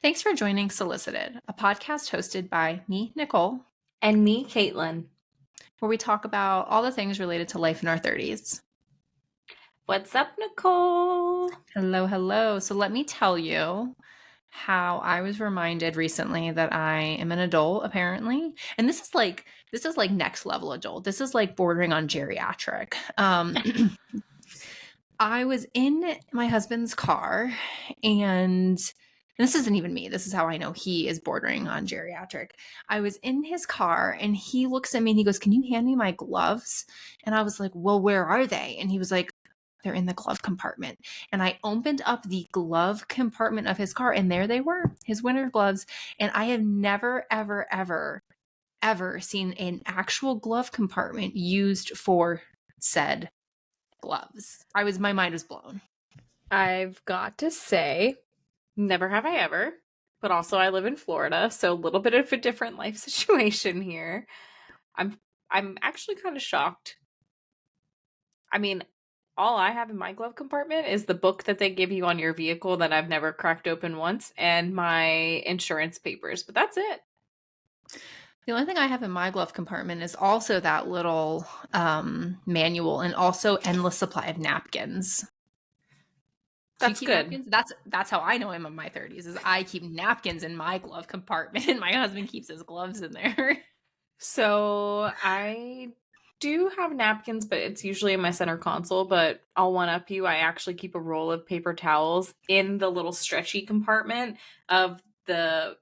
Thanks for joining Solicited, a podcast hosted by me, Nichole, And me, Caitlin. where we talk about all the things related to life in our 30s. What's up, Nicole? Hello, hello. So let me tell you how I was reminded recently that I am an adult, apparently. And this is like next level adult. This is like bordering on geriatric. I was in my husband's car, and this isn't even me. This is how I know he is bordering on geriatric. I was in his car and he looks at me and he goes, "Can you hand me my gloves?" And I was like, "Well, where are they?" And he was like, "They're in the glove compartment." And I opened up the glove compartment of his car and there they were, his winter gloves. And I have never, ever, ever, ever seen an actual glove compartment used for said gloves. My mind was blown. I've got to say, never have I ever, but also I live in Florida, so a little bit of a different life situation here. I'm actually kind of shocked. I mean, all I have in my glove compartment is the book that they give you on your vehicle that I've never cracked open once and my insurance papers, but that's it. The only thing I have in my glove compartment is also that little manual and also endless supply of napkins. Do you That's keep good. napkins? That's how I know I'm in my 30s is I keep napkins in my glove compartment and my husband keeps his gloves in there. So I do have napkins, but it's usually in my center console. But I'll one up you. I actually keep a roll of paper towels in the little stretchy compartment of the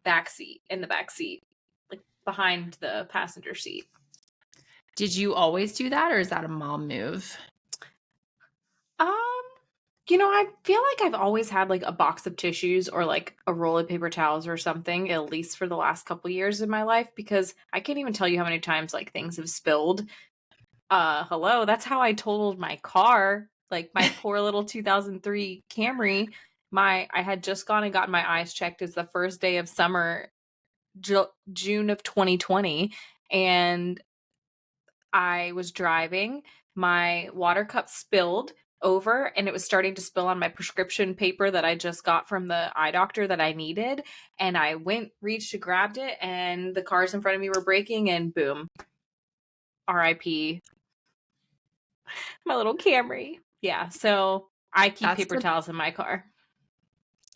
back seat, like behind the passenger seat. Did you always do that or is that a mom move? Um, I feel like I've always had like a box of tissues or like a roll of paper towels or something, at least for the last couple years in my life, because I can't even tell you how many times like things have spilled. Hello, that's how I totaled my car, like my poor little 2003 Camry. I had just gone and gotten my eyes checked. It's the first day of summer, June of 2020, and I was driving. My water cup spilled over and it was starting to spill on my prescription paper that I just got from the eye doctor that I needed. And I reached, grabbed it, and the cars in front of me were braking, and boom, RIP my little Camry. Yeah, so I keep That's paper the towels in my car.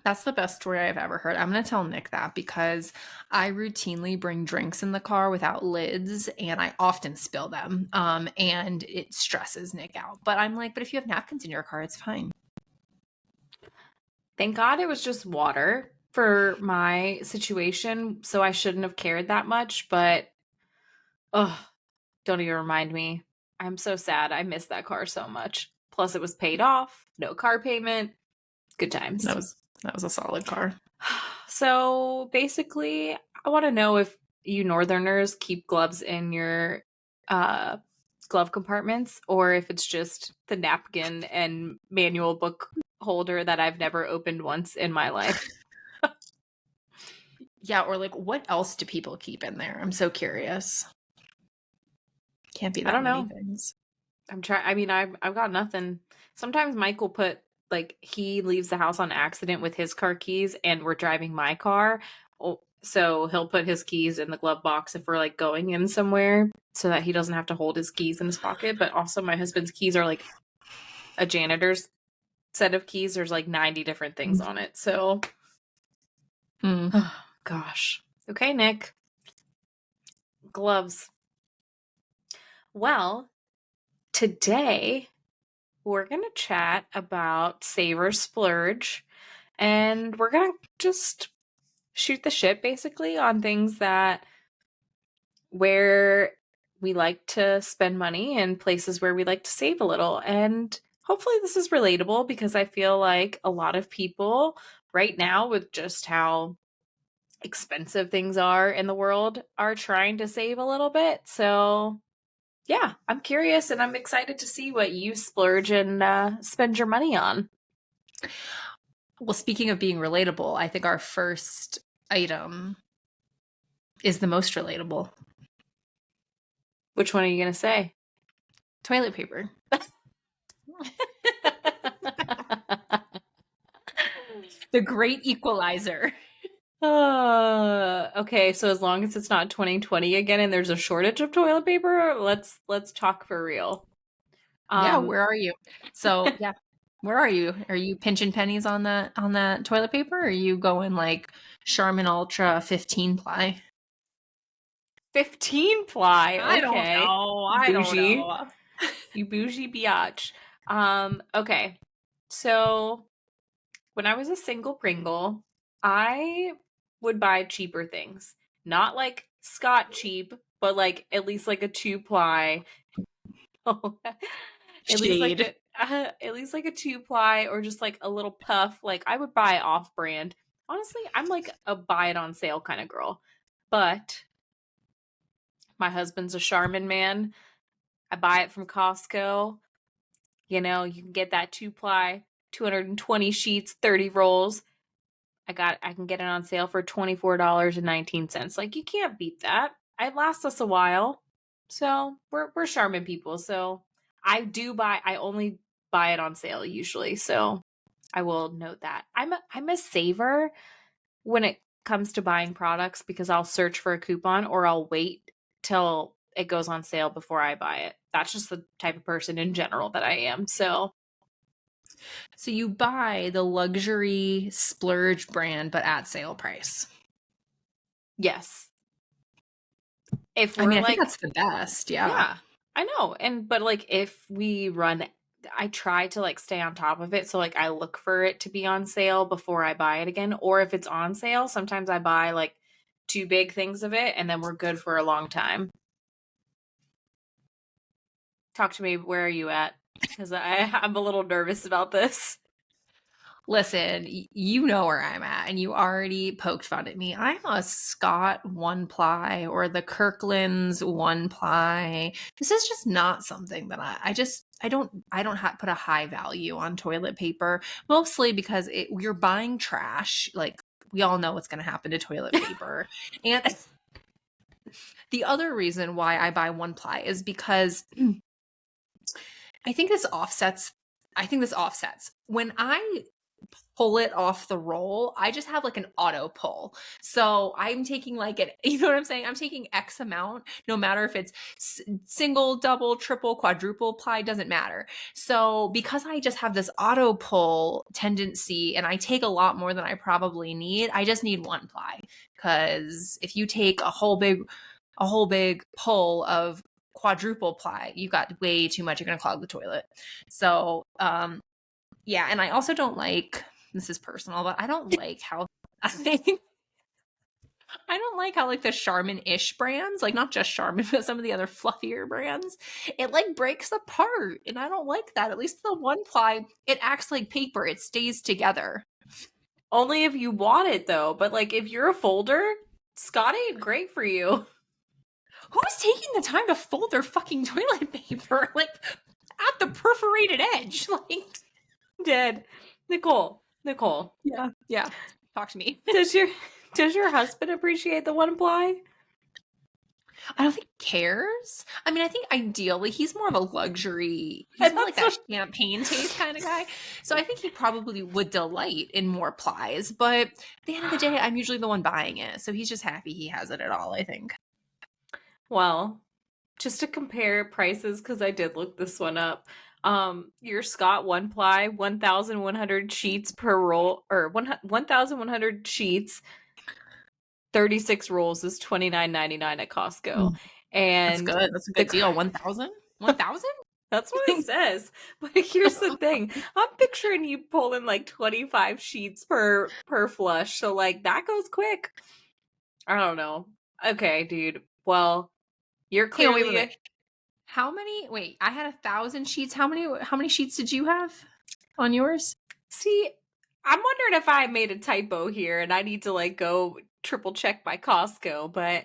That's the best story I've ever heard. I'm going to tell Nick that because I routinely bring drinks in the car without lids and I often spill them. And it stresses Nick out. But I'm like, but if you have napkins in your car, it's fine. Thank God it was just water for my situation, so I shouldn't have cared that much, but oh, don't even remind me. I'm so sad. I miss that car so much. Plus it was paid off, no car payment. Good times. That was a solid car. So basically, I want to know if you Northerners keep gloves in your uh, glove compartments, or if it's just the napkin and manual book holder that I've never opened once in my life. Yeah, or like what else do people keep in there? I'm so curious. Can't be I that don't many know. things. I'm trying. I mean, I've got nothing. Sometimes Mike will put, like, he leaves the house on accident with his car keys, and we're driving my car. So he'll put his keys in the glove box if we're like going in somewhere, so that he doesn't have to hold his keys in his pocket. But also, my husband's keys are like a janitor's set of keys. There's like 90 different things on it. So, oh, gosh. Okay, Nick. Gloves. Well, today we're going to chat about save or splurge, and we're going to just shoot the shit basically on things that where we like to spend money and places where we like to save a little. And hopefully this is relatable, because I feel like a lot of people right now, with just how expensive things are in the world, are trying to save a little bit. So yeah, I'm curious and I'm excited to see what you splurge and spend your money on. Well, speaking of being relatable, I think our first item is the most relatable. Which one are you going to say? Toilet paper. The great equalizer. Okay, so as long as it's not 2020 again and there's a shortage of toilet paper, let's talk for real. Yeah, Um, where are you? So, yeah. Where are you? Are you pinching pennies on that toilet paper? Or are you going like Charmin Ultra 15 ply? 15 ply. I don't Okay. know. I don't Bougie. know. You bougie biatch. Okay. So when I was a single Pringle, I would buy cheaper things. Not like Scott cheap, but like at least like a 2 ply. At least like Shade. a at least like a 2 ply or just like a little puff. Like I would buy off brand. Honestly, I'm like a buy it on sale kind of girl. But my husband's a Charmin man. I buy it from Costco. You know, you can get that 2 ply, 220 sheets, 30 rolls. I can get it on sale for $24.19. Like you can't beat that. It lasts us a while. So we're Charmin people. So I only buy it on sale usually. So I will note that. I'm a saver when it comes to buying products because I'll search for a coupon or I'll wait till it goes on sale before I buy it. That's just the type of person in general that I am. So So you buy the luxury splurge brand, but at sale price. yes. If I we're mean, I think like that's the best. Yeah. Yeah, I know. But like if we run I try to like stay on top of it. So like I look for it to be on sale before I buy it again. Or if it's on sale, sometimes I buy like two big things of it and then we're good for a long time. Talk to me, where are you at? Because I'm a little nervous about this. Listen, you know where I'm at, and you already poked fun at me. I'm a Scott one ply or the Kirkland's one ply. This is just not something that I don't put a high value on toilet paper, mostly because you're buying trash. Like we all know what's going to happen to toilet paper, and the other reason why I buy one ply is because I think this offsets. I think this offsets when I pull it off the roll. I just have like an auto pull. So I'm taking like an, you know what I'm saying? I'm taking X amount, no matter if it's single, double, triple, quadruple ply, doesn't matter. So because I just have this auto pull tendency and I take a lot more than I probably need, I just need one ply. Cause if you take a whole big pull of quadruple ply, you got way too much. You're going to clog the toilet. So, yeah, and I also don't like, this is personal, but I don't like how I don't like how like the Charmin-ish brands, like not just Charmin, but some of the other fluffier brands, it like breaks apart, and I don't like that. At least the one ply, it acts like paper; it stays together. Only if you want it though. But like if you're a folder, Scott ain't great for you. Who's taking the time to fold their fucking toilet paper like at the perforated edge? Like, Dead. Nichole. yeah, yeah. Talk to me. Does your husband appreciate the one ply? I don't think he cares. I mean, I think ideally he's more of a luxury. He's more like That's that champagne taste kind of guy. So I think he probably would delight in more plies. But at the end of the day, I'm usually the one buying it. So he's just happy he has it at all, I think. well, just to compare prices, because I did look this one up. Your Scott one ply, 1,100 sheets per roll, or 1,100 sheets, 36 rolls is $29.99 at Costco. Mm, that's And good. That's a the good deal. 1,000? 1,000? that's what it says. But here's the thing. I'm picturing you pulling like 25 sheets per flush. So like that goes quick. I don't know. Okay, dude. Well, you're Hang on, wait, wait, clearly wait. How many? Wait, I had 1,000 sheets. How many sheets did you have on yours? See, I'm wondering if I made a typo here and I need to like go triple check my Costco, but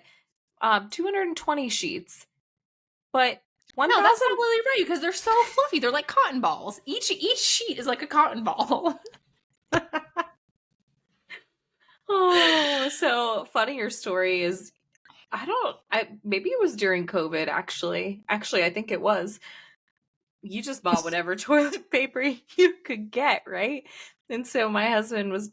220 sheets. But No, that's 1,000. probably right because they're so fluffy. They're like cotton balls. Each sheet is like a cotton ball. Oh, so funnier story is I maybe it was during COVID actually. Actually, I think it was. You just bought whatever toilet paper you could get, right? And so my husband was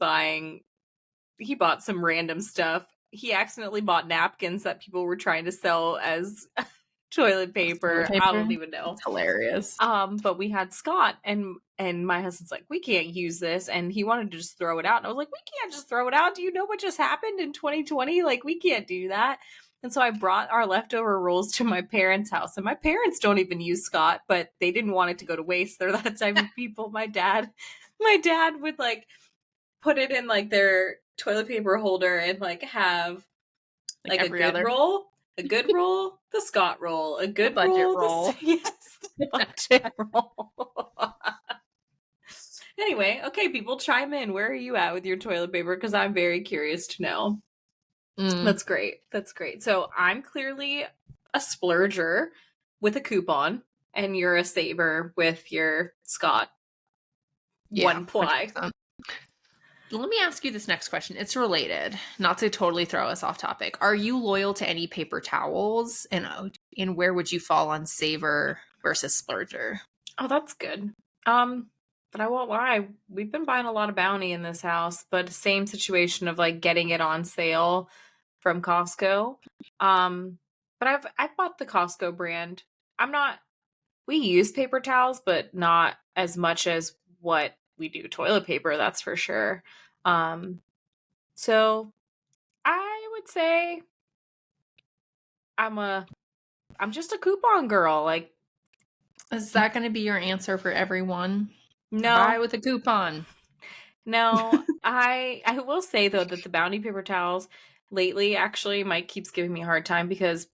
he bought some random stuff. He accidentally bought napkins that people were trying to sell as toilet Toilet paper. I paper. don't even know. It's hilarious. But we had Scott, and my husband's like, we can't use this, and he wanted to just throw it out. And I was like, we can't just throw it out. Do you know what just happened in 2020? Like, we can't do that. And so I brought our leftover rolls to my parents' house, and my parents don't even use Scott, but they didn't want it to go to waste. They're that type of people. My dad would like put it in like their toilet paper holder and like have Like like a every good other. roll, the Scott roll, a The good budget roll, roll. yes, the budget roll. Anyway, okay, people chime in. Where are you at with your toilet paper? Because I'm very curious to know. Mm, That's great. That's great. So I'm clearly a splurger with a coupon, and you're a saver with your Scott yeah, one ply. 100%. Let me ask you this next question. It's related, not to totally throw us off topic. Are you loyal to any paper towels? And where would you fall on saver versus splurger? Oh, that's good. But I won't lie, we've been buying a lot of Bounty in this house, but same situation of like getting it on sale from Costco. But I've bought the Costco brand. I'm not We use paper towels, but not as much as what we do toilet paper, that's for sure. Um, so I would say I'm a I'm just a coupon girl. Like, Is that going to be your answer for everyone? Buy no, with a coupon. no. I will say though that the Bounty paper towels lately, actually, Mike keeps giving me a hard time because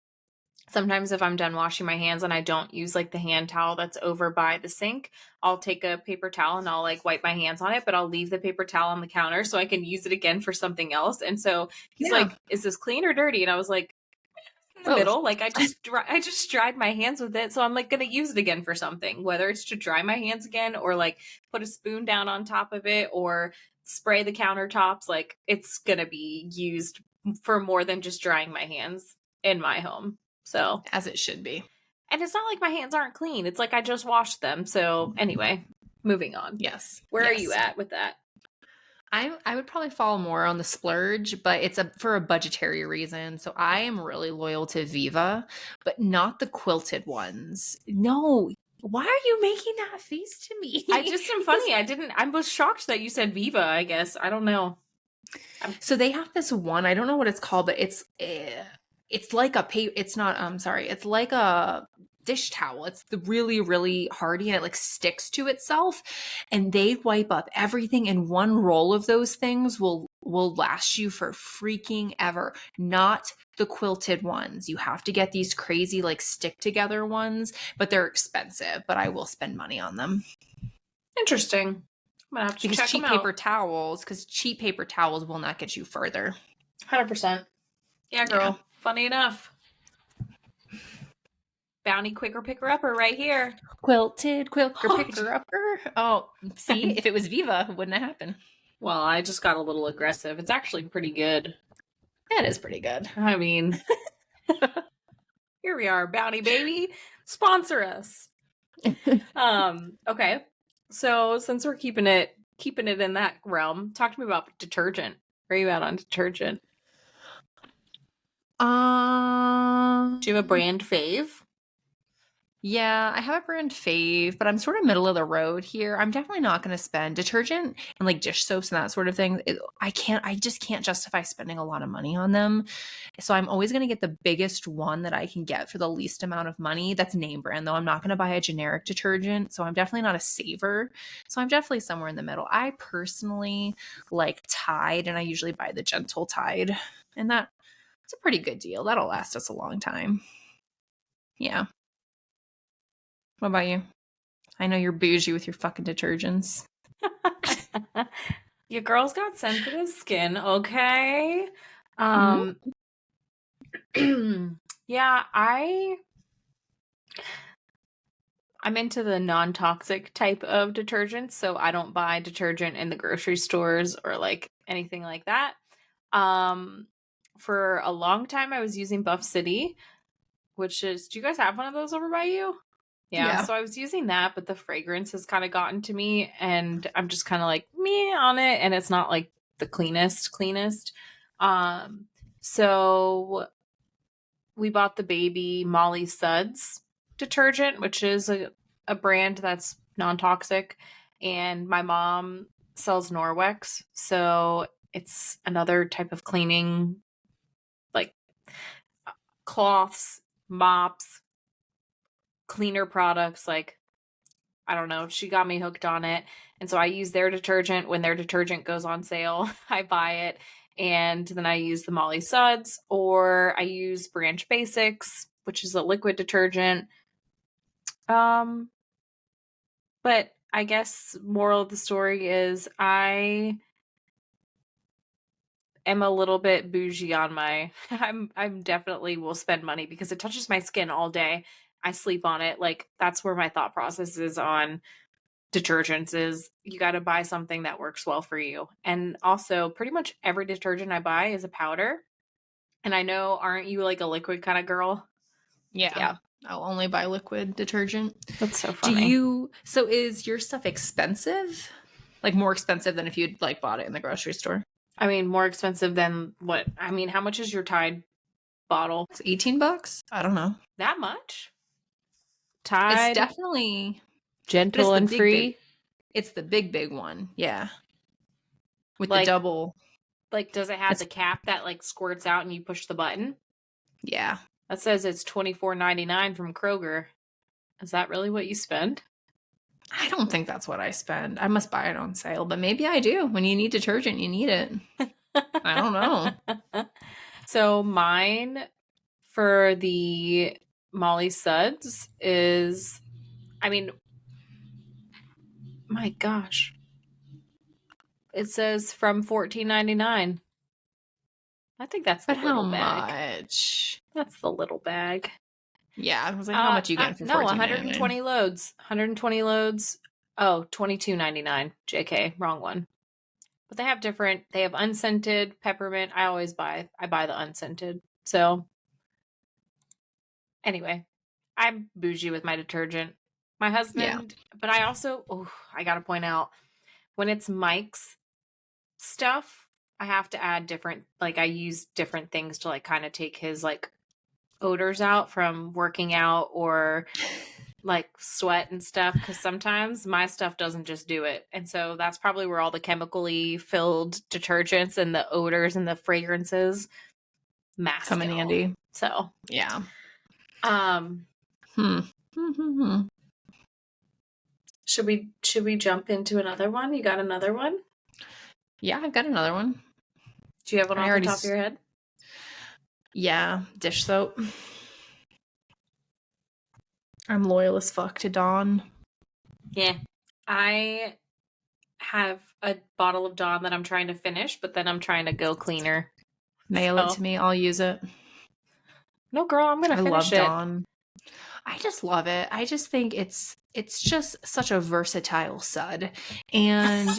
sometimes if I'm done washing my hands and I don't use like the hand towel that's over by the sink, I'll take a paper towel and I'll like wipe my hands on it, but I'll leave the paper towel on the counter so I can use it again for something else. And so he's Yeah, like, "Is this clean or dirty?" And I was like, in the both. middle. Like, I just dried my hands with it, so I'm like gonna use it again for something, whether it's to dry my hands again or like put a spoon down on top of it or spray the countertops. Like, it's gonna be used for more than just drying my hands in my home. So, As it should be. and it's not like my hands aren't clean. It's like I just washed them. So anyway, moving on. Yes. Where are you Yes. at with that? I would probably fall more on the splurge, but it's for a budgetary reason. So I am really loyal to Viva, but not the quilted ones. No. Why are you making that face to me? I just am funny. I was shocked that you said Viva, I guess. I don't know. So they have this one, I don't know what it's called, but it's like a it's not, sorry, it's like a dish towel. It's the really, really hardy and it like sticks to itself. And they wipe up everything, and one roll of those things will last you for freaking ever. Not the quilted ones. You have to get these crazy like stick together ones, but they're expensive, but I will spend money on them. Interesting. I'm gonna have to Because check them cheap paper towels will not get you further. 100%. Yeah, girl. Yeah. Funny enough. Bounty quicker picker upper right here. Quilted quilker Oh, picker upper. Oh, see, if it was Viva, it wouldn't have happened. well, I just got a little aggressive. It's actually pretty good. That is pretty good. I mean, here we are, Bounty baby. Sponsor us. Okay. So since we're keeping it in that realm, talk to me about detergent. Where are you at on detergent? Do you have a brand fave? Yeah, I have a brand fave, but I'm sort of middle of the road here. I'm definitely not going to spend detergent and like dish soaps and that sort of thing. I just can't justify spending a lot of money on them. So I'm always going to get the biggest one that I can get for the least amount of money. That's name brand though. I'm not going to buy a generic detergent. So I'm definitely not a saver. So I'm definitely somewhere in the middle. I personally like Tide, and I usually buy the Gentle Tide. And it's a pretty good deal. That'll last us a long time. Yeah. What about you? I know you're bougie with your fucking detergents. Your girl's got sensitive skin, okay? Mhm. Yeah, I'm into the non-toxic type of detergents, so I don't buy detergent in the grocery stores or like anything like that. For a long time I was using Buff City, which is, do you guys have one of those over by you? Yeah, Yeah. so I was using that, but the fragrance has kind of gotten to me, and I'm just kind of like me on it, and it's not like the cleanest. Um, so we bought the baby Molly Suds detergent, which is a brand that's non-toxic, and my mom sells Norwex, so it's another type of cleaning, like cloths, mops, cleaner products, like I don't know. She got me hooked on it. And so I use their detergent. When their detergent goes on sale, I buy it. And then I use the Molly Suds, or I use Branch Basics, which is a liquid detergent. Um, but I guess moral of the story is I am a little bit bougie on my I'm definitely will spend money because it touches my skin all day. I sleep on it. Like that's where my thought process is on detergents is you got to buy something that works well for you. And also, pretty much every detergent I buy is a powder. And I know, aren't you like a liquid kind of girl? Yeah. Yeah, I'll only buy liquid detergent. that's so funny. So is your stuff expensive? Like more expensive than if you'd like bought it in the grocery store? I mean, more expensive than what? I mean, how much is your Tide bottle? It's $18? I don't know. That much? It's Tide, definitely, but gentle and free. it's the big one. Yeah. With the Like, double. does it have It's the cap that like squirts out and you push the button? yeah. That says it's $24.99 from Kroger. Is that really what you spend? I don't think that's what I spend. I must buy it on sale, but maybe I do. When you need detergent, you need it. I don't know. So mine for the Molly Suds is, I mean, my gosh, it says from $14.99. I think that's the But how little bag. much? That's the little bag. Yeah, I was like, how much you getting for No, 14.99? 120 loads. 120 loads. Oh, $22.99. JK, wrong one. But they have different. They have unscented, peppermint. I buy the unscented. So anyway, I'm bougie with my detergent. My Yeah. husband, but I also, I gotta point out, when it's Mike's stuff, I have to add different, like, I use different things to, like, kind of take his, like, odors out from working out or, like, sweat and stuff. Cause sometimes my stuff doesn't just do it. And so that's probably where all the chemically filled detergents and the odors and the fragrances Come mask in it all. handy. So, Yeah. um, Hmm. should we jump into another one? You got another one? Yeah, I've got another one. Do you have one off the top of your head? Yeah, dish soap. I'm loyal as fuck to Dawn. Yeah. I have a bottle of Dawn that I'm trying to finish, but then I'm trying to go cleaner. Mail it to me. I'll use it. No, girl, I'm gonna I finish love it. Dawn. I just love it. I just think it's just such a versatile sud. And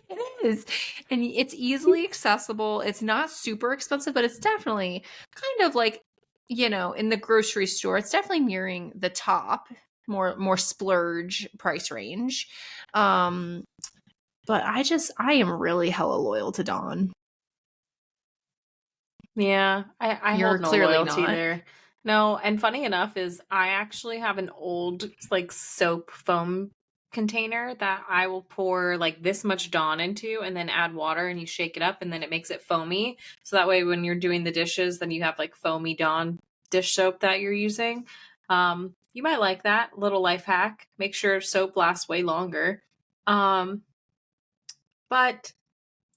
it is. And it's easily accessible. It's not super expensive, but it's definitely kind of like, in the grocery store, it's definitely nearing the top, more splurge price range. But I am really hella loyal to Dawn. Yeah, I You're hold no clearly loyalty not. there. No, and funny enough is I actually have an old like soap foam container that I will pour like this much Dawn into and then add water and you shake it up and then it makes it foamy. So that way when you're doing the dishes, then you have like foamy Dawn dish soap that you're using. You might like that little life hack. Make sure soap lasts way longer. But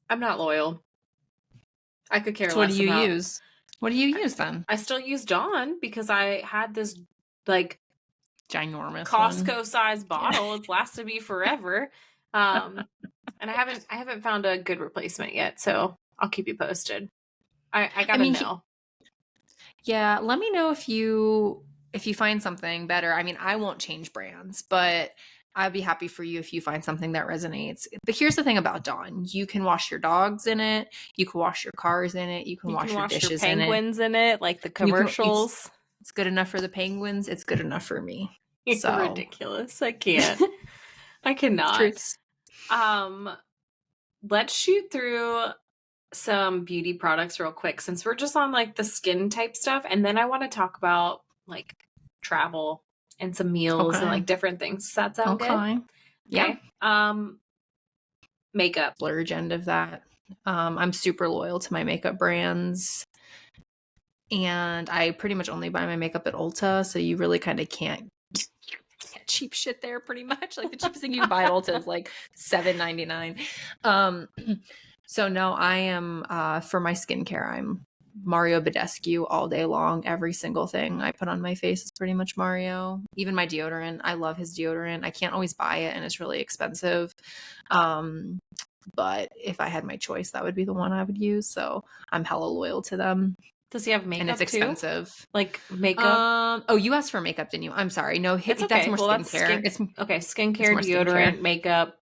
I'm not loyal. I could care So what do less you about. use? What do you use then? I still use Dawn because I had this like Ginormous one. Costco size Yeah. bottle. It's lasted me forever. And I haven't found a good replacement yet, so I'll keep you posted. I I gotta mean, know. yeah, let me know if you find something better. I mean, I won't change brands, but I'd be happy for you if you find something that resonates. But here's the thing about Dawn. You can wash your dogs in it, you can wash your cars in it, you can You can wash your wash your dishes in it. penguins in it, like the You can it's commercials. It's good enough for the penguins. It's good enough for me. You're So ridiculous. I can't. I cannot. truths. Um, let's shoot through some beauty products real quick since we're just on like the skin type stuff, and then I want to talk about like travel and some meals and Okay. like different things. Does that sound good? Okay. Yeah. Okay. Makeup. Splurge end of that. I'm super loyal to my makeup brands. And I pretty much only buy my makeup at Ulta, so you really kind of can't get cheap shit there pretty much. Like the cheapest thing you can buy at Ulta is like $7.99. So no, I am for my skincare, I'm Mario Badescu all day long. Every single thing I put on my face is pretty much Mario. Even my deodorant, I love his deodorant. I can't always buy it and it's really expensive. But if I had my choice, that would be the one I would use. So I'm hella loyal to them. Does he have And it's makeup too? expensive. Like makeup? Oh, you asked for makeup, didn't you? I'm sorry. No, It's that's okay. more Well, that's skincare. okay. It's Skincare, more deodorant, skincare. makeup.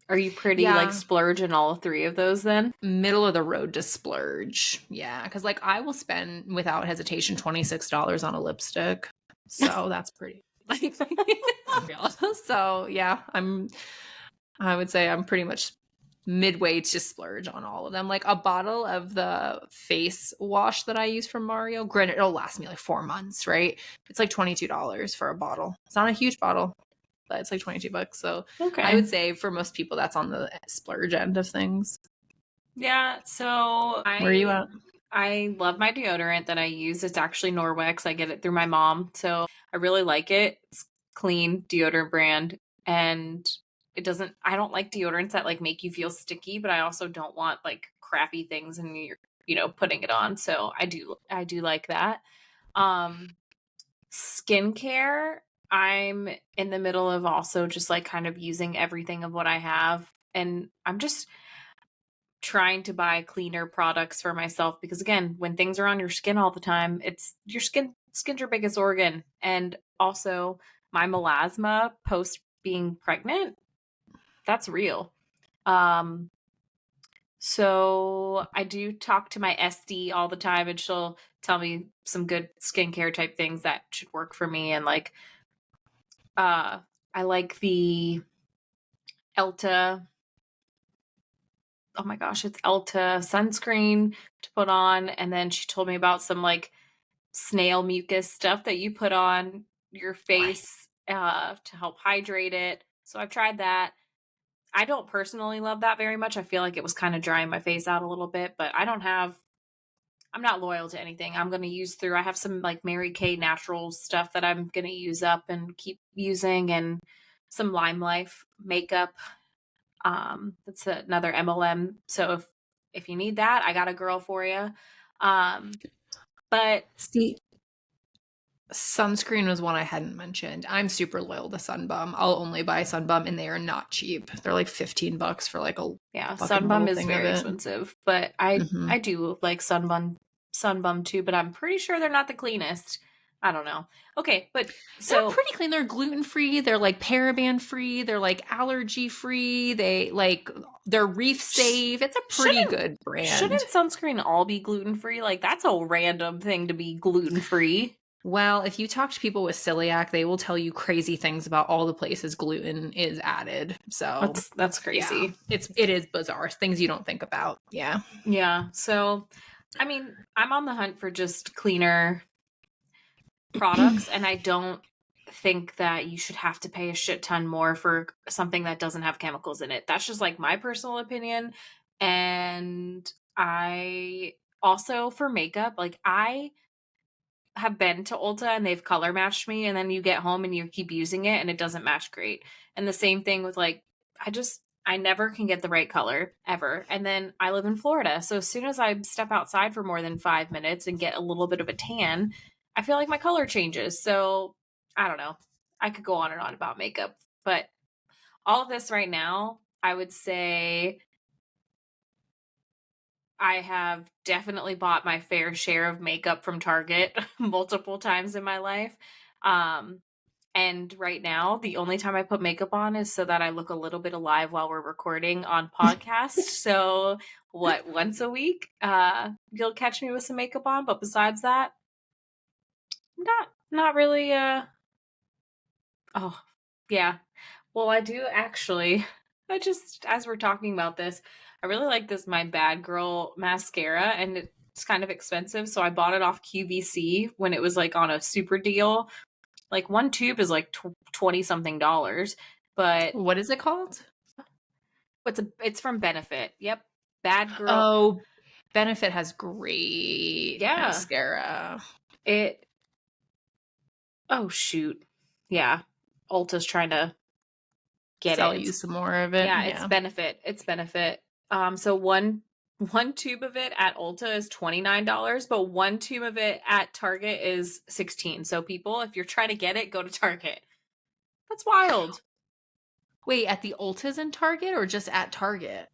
Are you pretty like Yeah, splurge in all three of those then? middle of the road to splurge. Yeah, because like I will spend without hesitation $26 on a lipstick. So that's pretty like real. So yeah, I would say I'm pretty much midway to splurge on all of them. Like a bottle of the face wash that I use from Mario, granted it'll last me like 4 months, right? It's like $22 for a bottle. It's not a huge bottle, but it's like $22. So I Okay. would say for most people that's on the splurge end of things. Yeah, so Where are you at? I love my deodorant that I use. It's actually Norwex. I get it through my mom. So I really like it. It's clean deodorant brand and I don't like deodorants that like make you feel sticky, but I also don't want like crappy things and you're putting it on. So I do like that. Um Skincare, I'm in the middle of also just like kind of using everything of what I have, and I'm just trying to buy cleaner products for myself because again, when things are on your skin all the time, it's your skin's your biggest organ. And also my melasma post being pregnant, that's real. Um so I do talk to my SD all the time and she'll tell me some good skincare type things that should work for me, and like I like the Elta, oh my gosh, it's Elta sunscreen to put on. And then she told me about some like snail mucus stuff that you put on your Right. face to help hydrate it. So I've tried that. I don't personally love that very much. I feel like it was kind of drying my face out a little bit, but I'm not loyal to anything. I have some like Mary Kay natural stuff that I'm going to use up and keep using, and some Lime Life makeup. That's another MLM. So if you need that, I got a girl for you. But See, sunscreen was one I hadn't mentioned. I'm super loyal to Sunbum. I'll only buy Sunbum and they are not cheap. They're like $15 for like a yeah, fucking Sunbum little is thing of very it. expensive. But I Mm-hmm. I do like Sunbum too. But I'm pretty sure they're not the cleanest. I don't know. Okay, but They're so pretty clean. They're gluten free. They're like paraben free. They're like allergy free. They're reef safe. It's a pretty shouldn't good brand. shouldn't sunscreen all be gluten free? Like that's a random thing to be gluten free. Well, if you talk to people with celiac, they will tell you crazy things about all the places gluten is added. So, That's yeah, crazy. it is bizarre. Things you don't think about. Yeah. Yeah. So, I mean, I'm on the hunt for just cleaner products, and I don't think that you should have to pay a shit ton more for something that doesn't have chemicals in it. That's just like my personal opinion. And I also for makeup, like I have been to Ulta and they've color matched me, and then you get home and you keep using it and it doesn't match great. And the same thing with like I never can get the right color ever. And then I live in Florida, so as soon as I step outside for more than 5 minutes and get a little bit of a tan, I feel like my color changes. So, I don't know. I could go on and on about makeup, but all of this right now, I would say I have definitely bought my fair share of makeup from Target multiple times in my life. Um, and right now, the only time I put makeup on is so that I look a little bit alive while we're recording on podcast. So, once a week, you'll catch me with some makeup on. But besides that, Not really. Oh, yeah. Well, I do actually. I just, as we're talking about this, I really like this My Bad Girl mascara, and it's kind of expensive. So I bought it off QVC when it was like on a super deal. Like one tube is like 20 something dollars, but What is it called? it's from Benefit. Yep. Bad Girl. Oh, Benefit has great Yeah. mascara. It, oh, shoot. Yeah. Ulta's trying to get Sell it. you It's, some more of it. yeah, it's Yeah. Benefit. It's Benefit. So one tube of it at Ulta is $29, but one tube of it at Target is 16. So people, if you're trying to get it, go to Target. That's wild. Wait, at the Ultas in Target or just at Target?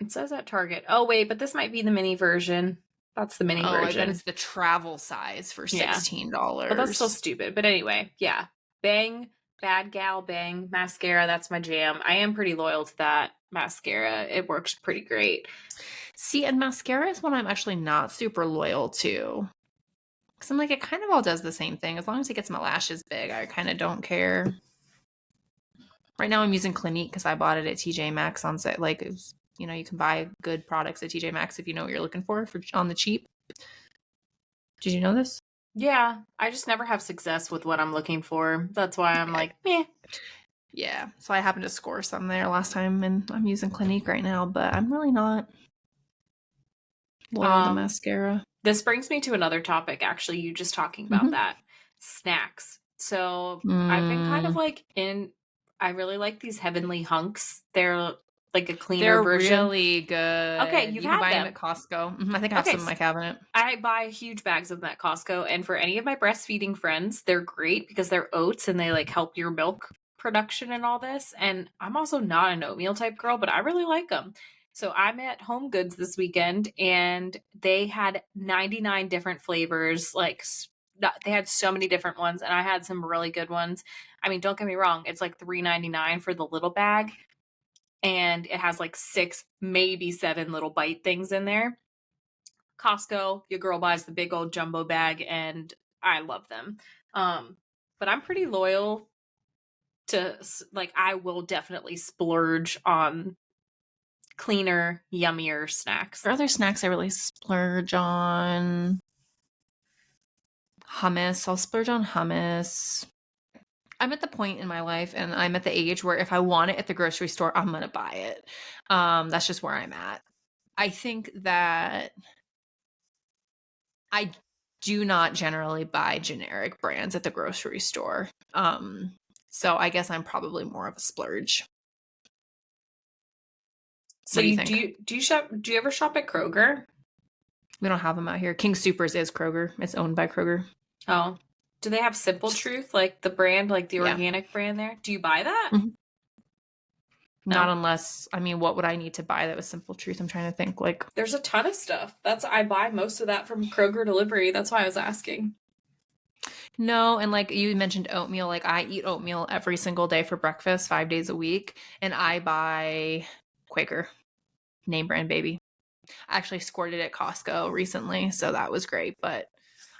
It says at Target. Oh wait, but this might be the mini version. That's the mini Oh, I bet version. it's the travel size for Yeah. But that's still $16. stupid. But anyway, yeah. Bang, Bad Gal Bang mascara. That's my jam. I am pretty loyal to that mascara. It works pretty great. See, and mascara is one I'm actually not super loyal to. Because I'm like, it kind of all does the same thing. As long as it gets my lashes big, I kind of don't care. Right now I'm using Clinique because I bought it at TJ Maxx on set. Like, you know, you can buy good products at TJ Maxx if you know what you're looking for on the cheap. Did you know this? Yeah, I just never have success with what I'm looking for. That's why I'm Yeah. like, meh. Yeah. So I happened to score some there last time, and I'm using Clinique right now, but I'm really not loyal to Um, mascara. this brings me to another topic, actually, you just talking about Mm-hmm. that. Snacks. So I've been kind of Mm, like I really like these Heavenly Hunks. They're like a cleaner they're version. really Okay, good. you've You can had buy them them. at Costco. I think I have Okay, some in my cabinet. I buy huge bags of them at Costco, and for any of my breastfeeding friends, they're great because they're oats and they like help your milk production and all this. And I'm also not an oatmeal type girl, but I really like them. So I'm at Home Goods this weekend, and they had 99 different flavors. They had so many different ones, and I had some really good ones. I mean, don't get me wrong; it's like $3.99 for the little bag, and it has like six, maybe seven little bite things in there. Costco, your girl buys the big old jumbo bag, and I love them. Um, but I'm pretty loyal to, like, I will definitely splurge on cleaner, yummier snacks. For other snacks, I really splurge on hummus. I'll splurge on hummus. I'm at the point in my life and I'm at the age where if I want it at the grocery store, I'm going to buy it. That's just where I'm at. I think that I do not generally buy generic brands at the grocery store. So I guess I'm probably more of a splurge. So What do you you think? do you ever shop at Kroger? We don't have them out here. King Supers is Kroger. It's owned by Kroger. Oh. Do they have Simple Truth, like the brand, like the Yeah. organic brand there? Do you buy that? Mhm. Not No. unless, I mean, what would I need to buy that was Simple Truth? I'm trying to think. Like, There's a ton of stuff. I buy most of that from Kroger delivery. That's why I was asking. no, and like you mentioned oatmeal, like I eat oatmeal every single day for breakfast, 5 days a week, and I buy Quaker name brand baby. I actually scored it at Costco recently, so that was great, but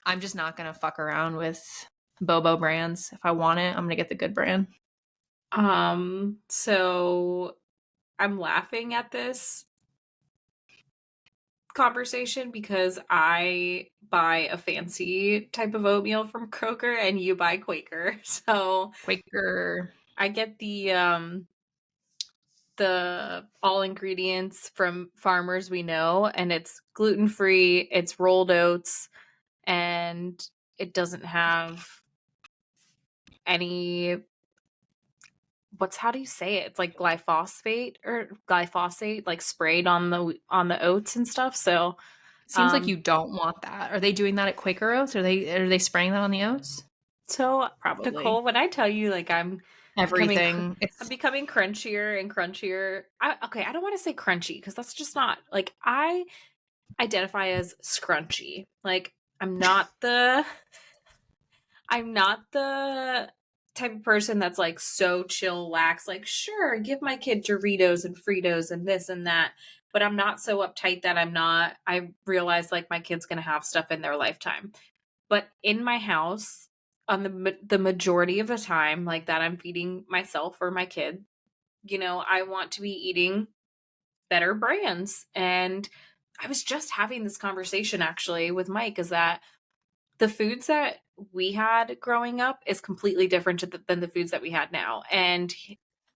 I'm just not gonna fuck around with Bobo brands. If I want it, I'm gonna get the good brand. So I'm laughing at this conversation because I buy a fancy type of oatmeal from Kroger and you buy Quaker. So Quaker. I get the all ingredients from farmers we know, and it's gluten-free, it's rolled oats, and it doesn't have any, what's, how do you say it? It's like glyphosate like sprayed on the oats and stuff. So Seems like um you don't want that. Are they doing that at Quaker Oats? Are they spraying that on the oats? so Probably. Nichole, when I tell you like becoming Everything. I'm It's becoming crunchier and crunchier. Okay, I don't want to say crunchy because that's just not, like, I identify as scrunchy. Like, I'm not the type of person that's like so chill lax, like, sure, give my kid Doritos and Fritos and this and that, but I'm not so uptight that I realize like my kid's gonna have stuff in their lifetime. But in my house, on the majority of the time, like that I'm feeding myself or my kid, I want to be eating better brands. And I was just having this conversation actually with Mike is that the foods that we had growing up is completely different than the foods that we had now. And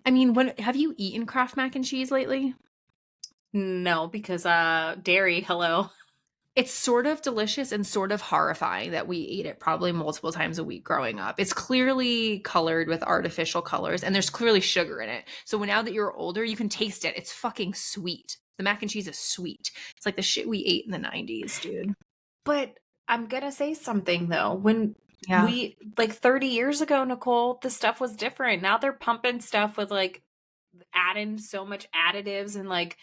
I mean, when have you eaten Kraft mac and cheese lately? no, because dairy, hello. It's sort of delicious and sort of horrifying that we ate it probably multiple times a week growing up. It's clearly colored with artificial colors and there's clearly sugar in it. So now that you're older, you can taste it. It's fucking sweet. The mac and cheese is sweet. It's like the shit we ate in the 90s, dude. But I'm gonna say something though. When Yeah. we like 30 years ago, Nicole, the stuff was different. Now they're pumping stuff with like adding so much additives and like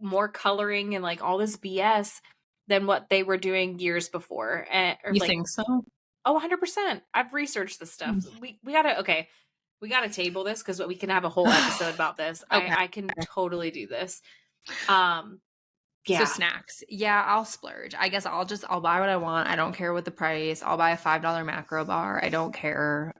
more coloring and like all this BS than what they were doing years before. Or You like, think so? oh, 100%. I've researched this stuff. We gotta, okay, we gotta table this because we can have a whole episode about this. Okay. I can totally do this. Um, So yeah. snacks. Yeah, I'll splurge. I guess I'll buy what I want. I don't care what the price. I'll buy a $5 macro bar. I don't care.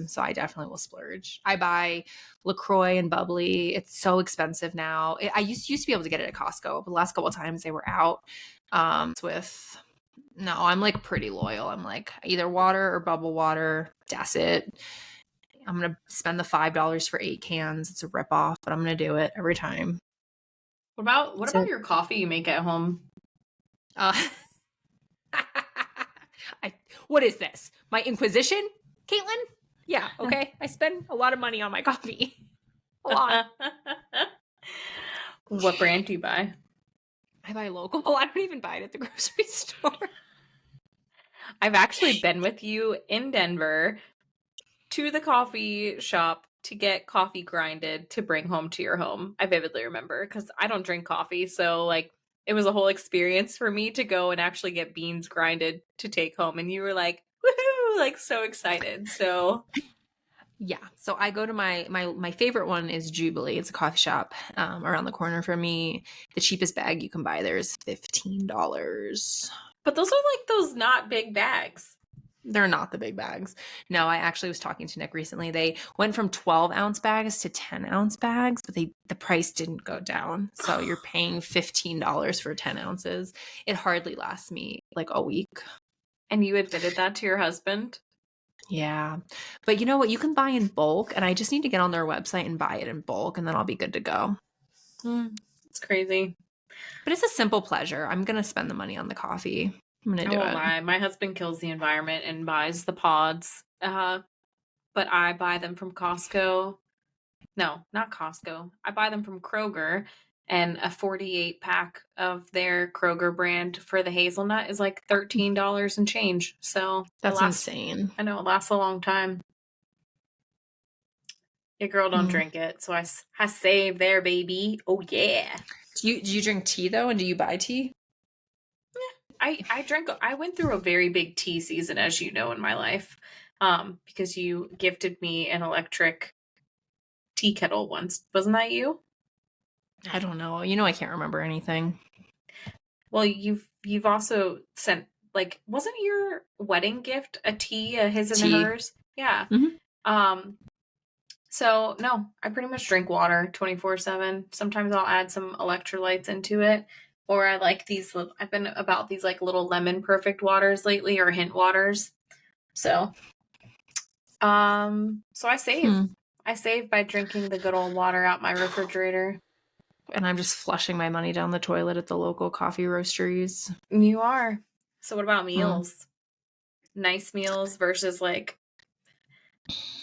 So I definitely will splurge. I buy LaCroix and bubbly. It's so expensive now. I used to be able to get it at Costco, but the last couple of times they were out. With no, I'm like pretty loyal. I'm like either water or bubble water. That's it. I'm gonna spend the $5 for 8 cans. It's a ripoff, but I'm gonna do it every time. What That's about it. your coffee you make at home? Uh, what is this? My Inquisition, Caitlin? Yeah, okay. I spend a lot of money on my coffee. A lot. What brand do you buy? I buy local. I don't even buy it at the grocery store. I've actually been with you in Denver to the coffee shop to get coffee grinded to bring home to your home. I vividly remember because I don't drink coffee. So, like, it was a whole experience for me to go and actually get beans grinded to take home. And you were like, woohoo, like so excited. So, Yeah. So I go to my favorite one is Jubilee. It's a coffee shop around the corner from me. The cheapest bag you can buy there is $15. but those are like those not big bags. They're not the big bags. No, I actually was talking to Nick recently. They went from 12-ounce bags to 10-ounce bags, but the price didn't go down. So you're paying $15 for 10 ounces. It hardly lasts me like a week. And you admitted that to your husband? Yeah. But you know what? You can buy in bulk, and I just need to get on their website and buy it in bulk, and then I'll be good to go. It's crazy. But it's a simple pleasure. I'm going to spend the money on the coffee. I'm going to do I won't it. lie. My husband kills the environment and buys the pods. But I buy them from Costco. No, not Costco. I buy them from Kroger, and a 48 pack of their Kroger brand for the hazelnut is like $13 and change. So That's insane. I know it lasts a long time. Your girl don't drink it, so I save there, baby. Oh yeah. Do you drink tea though, and do you buy tea? I went through a very big tea season, as you know, in my life, because you gifted me an electric tea kettle once. Wasn't that you? I don't know. You know, I can't remember anything. Well, you've also sent, like, wasn't your wedding gift a tea, a his and Tea. hers? Yeah. Mm-hmm. So no, I pretty much drink water 24/7. Sometimes I'll add some electrolytes into it, or I like these. I've been about these like little lemon perfect waters lately, or hint waters. So, so I save. I save by drinking the good old water out my refrigerator. And I'm just flushing my money down the toilet at the local coffee roasteries. You are. So what about meals? Nice meals versus like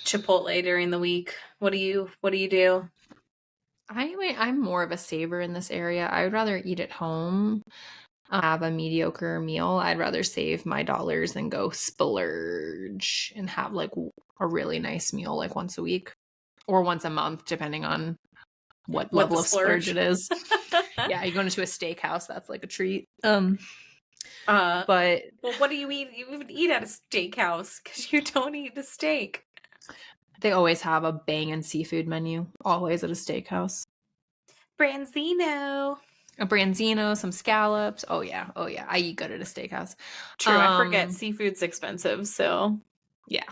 Chipotle during the week. What do you do? I'm more of a saver in this area. I would rather eat at home, have a mediocre meal. I'd rather save my dollars and go splurge and have like a really nice meal like once a week or once a month, depending on what level of splurge it is. Yeah, you go into a steakhouse, that's like a treat. But well, what do you eat? You would eat at a steakhouse because you don't eat the steak. they always have a banging seafood menu, always at a steakhouse. Branzino. A branzino, some scallops. Oh yeah, oh yeah. I eat good at a steakhouse. True, I forget Um, seafood's expensive, so yeah.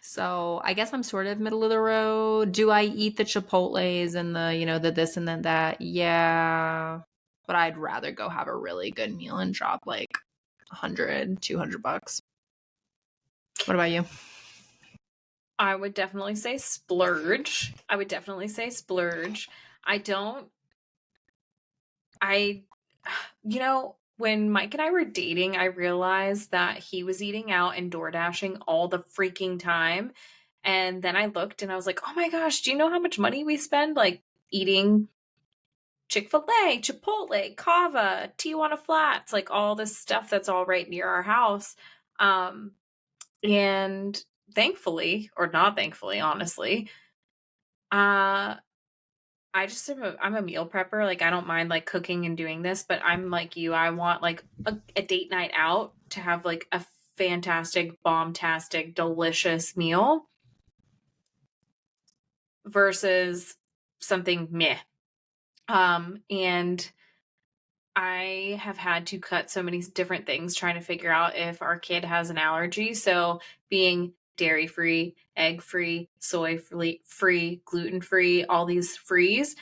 So I guess I'm sort of middle of the road. Do I eat the Chipotles and the, the this and then that? Yeah. But I'd rather go have a really good meal and drop like 100, $200. What about you? I would definitely say splurge. I would definitely say splurge. I don't I when Mike and I were dating, I realized that he was eating out and door dashing all the freaking time. And then I looked and I was like, "Oh my gosh, do you know how much money we spend like eating Chick-fil-A, Chipotle, Cava, Tijuana Flats, like all this stuff that's all right near our house." Um and thankfully, or not thankfully, honestly, uh I'm a meal prepper. Like I don't mind like cooking and doing this, but I'm like you. I want like a date night out to have like a fantastic, bombastic, delicious meal versus something meh. And I have had to cut so many different things trying to figure out if our kid has an allergy. So being dairy free, egg free, soy free, gluten free, all these frees,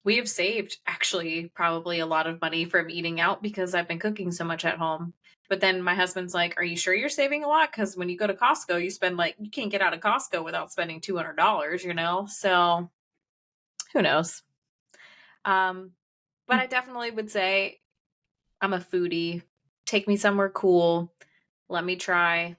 we have saved actually probably a lot of money from eating out because I've been cooking so much at home. But then my husband's like, "Are you sure you're saving a lot? Because when you go to Costco, you spend like, you can't get out of Costco without spending $200, you know? So who knows?" Um, but I definitely would say I'm a foodie. Take me somewhere cool. Let me try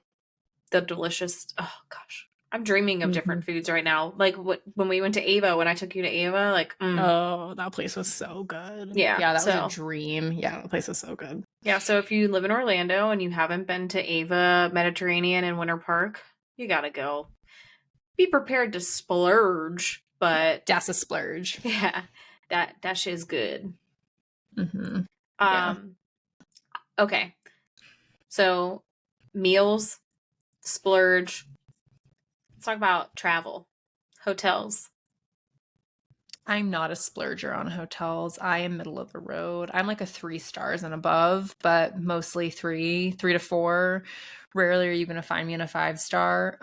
the delicious, oh gosh. I'm dreaming of Mm-hmm. different foods right now. Like when we went to Ava, when I took you to Ava, like, Oh, that place was so good. yeah. Yeah, that was a So dream. Yeah, that place was so good. yeah, so if you live in Orlando and you haven't been to Ava, Mediterranean, and Winter Park, you gotta go. Be prepared to splurge, but That's a splurge. yeah, that shit is good. Mm-hmm. Yeah. Um, okay, so meals, splurge. Let's talk about travel, hotels. I'm not a splurger on hotels. I am middle of the road. I'm like a 3 stars and above, but mostly three to four. Rarely are you going to find me in a 5 star,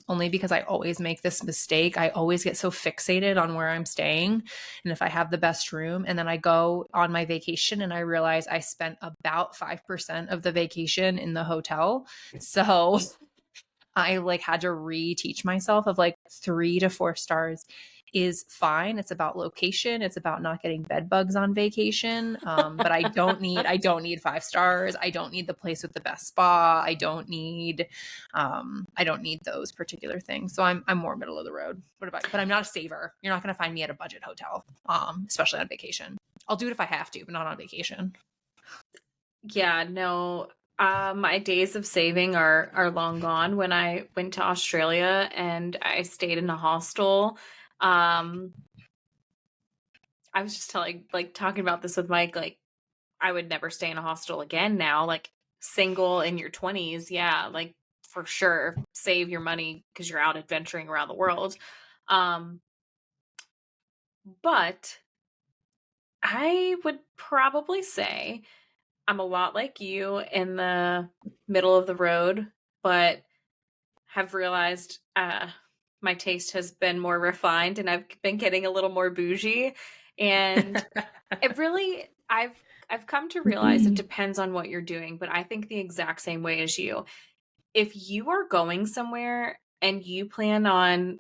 only because I always make this mistake. I always get so fixated on where I'm staying and if I have the best room. And then I go on my vacation and I realize I spent about 5% of the vacation in the hotel. So I like had to reteach myself of like 3 to 4 stars is fine. It's about location. It's about not getting bed bugs on vacation. But I don't need 5 stars. I don't need the place with the best spa. I don't need those particular things. So I'm more middle of the road. What about you? But I'm not a saver. You're not going to find me at a budget hotel, especially on vacation. I'll do it if I have to, but not on vacation. Yeah, no. My days of saving are long gone. When I went to Australia and I stayed in a hostel, um, I was just talking about this with Mike, like I would never stay in a hostel again now, like single in your 20s. Yeah, like for sure save your money because you're out adventuring around the world. Um, but I would probably say I'm a lot like you in the middle of the road, but have realized my taste has been more refined and I've been getting a little more bougie. And it really, I've come to realize it depends on what you're doing, but I think the exact same way as you. If you are going somewhere and you plan on